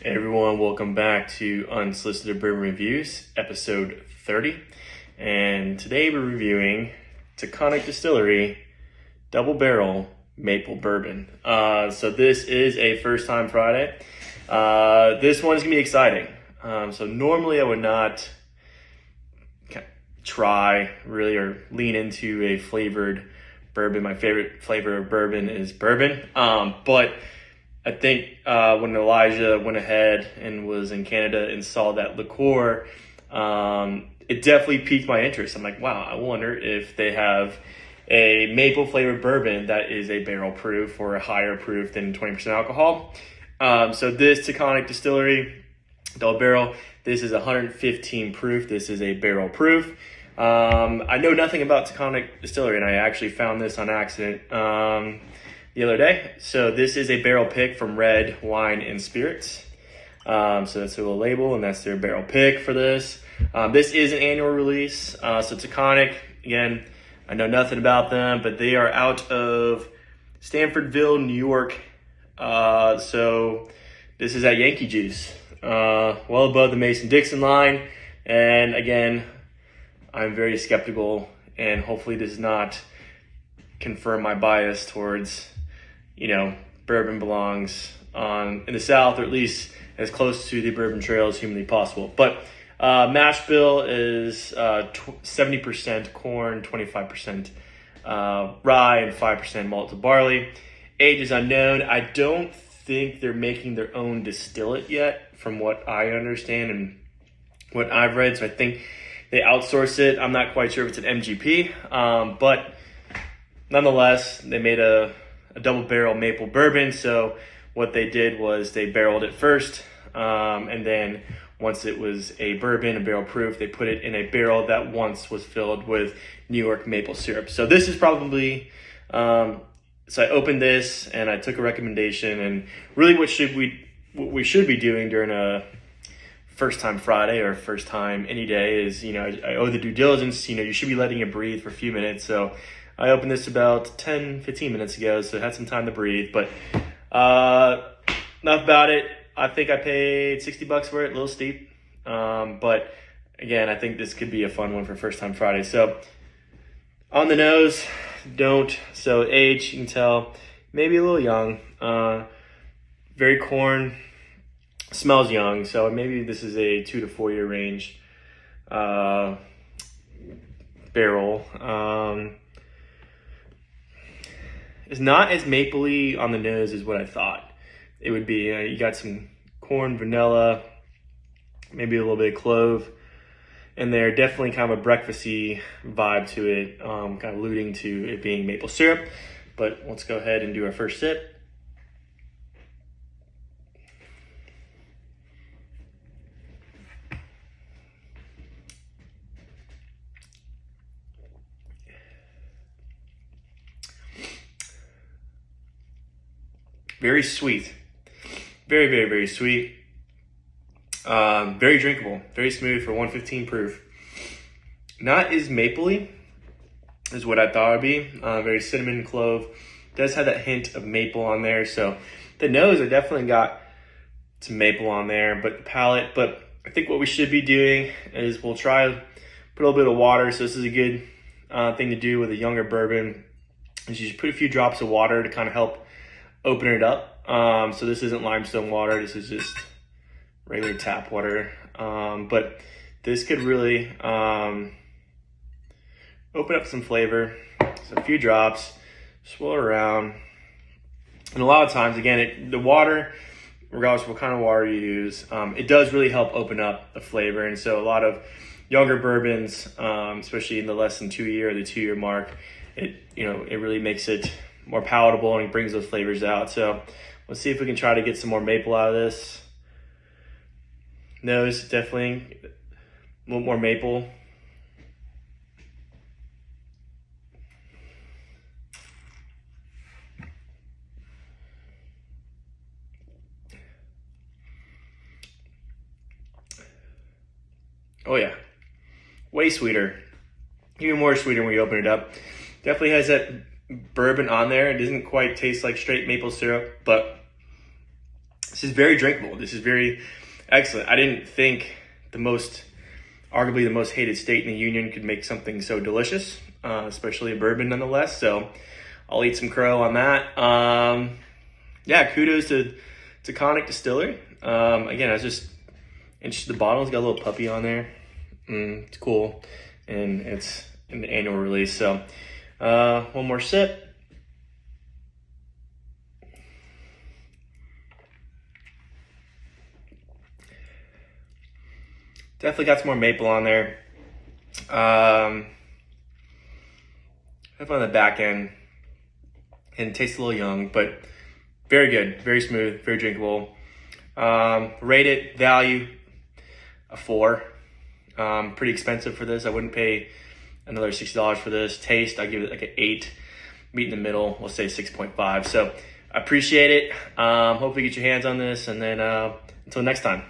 Hey everyone, welcome back to Unsolicited Bourbon Reviews, episode 30. And today we're reviewing Taconic Distillery Double Barrel Maple Bourbon. So this is a first time Friday. This one is gonna be exciting. So normally I would not try really or lean into a flavored bourbon. My favorite flavor of bourbon is bourbon. But I think when Elijah went ahead and was in Canada and saw that liqueur, it definitely piqued my interest. I'm like, wow, I wonder if they have a maple flavored bourbon that is a barrel proof or a higher proof than 20% alcohol. So this Taconic Distillery Double Barrel, this is 115 proof. This is a barrel proof. I know nothing about Taconic Distillery, and I actually found this on accident the other day. So this is a barrel pick from Red Wine and Spirits. So that's a little label, and that's their barrel pick for this. This is an annual release. So Taconic, again, I know nothing about them, but they are out of Stanfordville, New York. So this is at Yankee Juice, well above the Mason-Dixon line. And again, I'm very skeptical, and hopefully does not confirm my bias towards, bourbon belongs in the South, or at least as close to the bourbon trail as humanly possible. But mash bill is 70% corn, 25% rye, and 5% malted barley. Age is unknown. I don't think they're making their own distillate yet, from what I understand and what I've read. So I think they outsource it. I'm not quite sure if it's an MGP, but nonetheless, they made a double barrel maple bourbon. So what they did was they barreled it first, and then once it was a bourbon, a barrel proof, they put it in a barrel that once was filled with New York maple syrup. So this is probably, so I opened this and I took a recommendation, and really what we should be doing during a first time Friday or first time any day is, I owe the due diligence. You should be letting it breathe for a few minutes. So I opened this about 10-15 minutes ago, so it had some time to breathe. But enough about it. I think I paid $60 for it, a little steep. But again, I think this could be a fun one for first time Friday. So on the nose, don't. So age, you can tell, maybe a little young. Very corn. Smells young, so maybe this is a 2 to 4 year range barrel. It's not as mapley on the nose as what I thought it would be. You got some corn, vanilla, maybe a little bit of clove in there. Definitely kind of a breakfasty vibe to it, kind of alluding to it being maple syrup. But let's go ahead and do our first sip. Very sweet, very, very, very sweet. Very drinkable, very smooth for 115 proof. Not as mapley as what I thought it'd be. Very cinnamon, clove. Does have that hint of maple on there. So the nose, I definitely got some maple on there, but the palate. But I think what we should be doing is we'll try put a little bit of water. So this is a good thing to do with a younger bourbon. Is you just put a few drops of water to kind of help open it up. So this isn't limestone water. This is just regular tap water. But this could really open up some flavor. So a few drops, swirl around. And a lot of times, again, the water, regardless of what kind of water you use, it does really help open up the flavor. And so a lot of younger bourbons, especially in the less than 2 year, the 2 year mark, it really makes it more palatable and it brings those flavors out. So let's see if we can try to get some more maple out of this. Nose, definitely a little more maple. Oh yeah, way sweeter, even more sweeter when you open it up. Definitely has that bourbon on there. It doesn't quite taste like straight maple syrup, but This is very drinkable. This is very excellent. I didn't think arguably the most hated state in the union could make something so delicious, especially a bourbon nonetheless. So I'll eat some crow on that. Yeah, kudos to Taconic Distillery. Again, I was just interested. The bottle's got a little puppy on there. It's cool, and it's an annual release. So one more sip. Definitely got some more maple on there. Definitely on the back end, and it tastes a little young, but very good, very smooth, very drinkable. Rate it value a 4. Pretty expensive for this. I wouldn't pay another $60 for this. Taste, I give it like an 8. Meet in the middle, we'll say 6.5. So I appreciate it. Hopefully get your hands on this, and then until next time.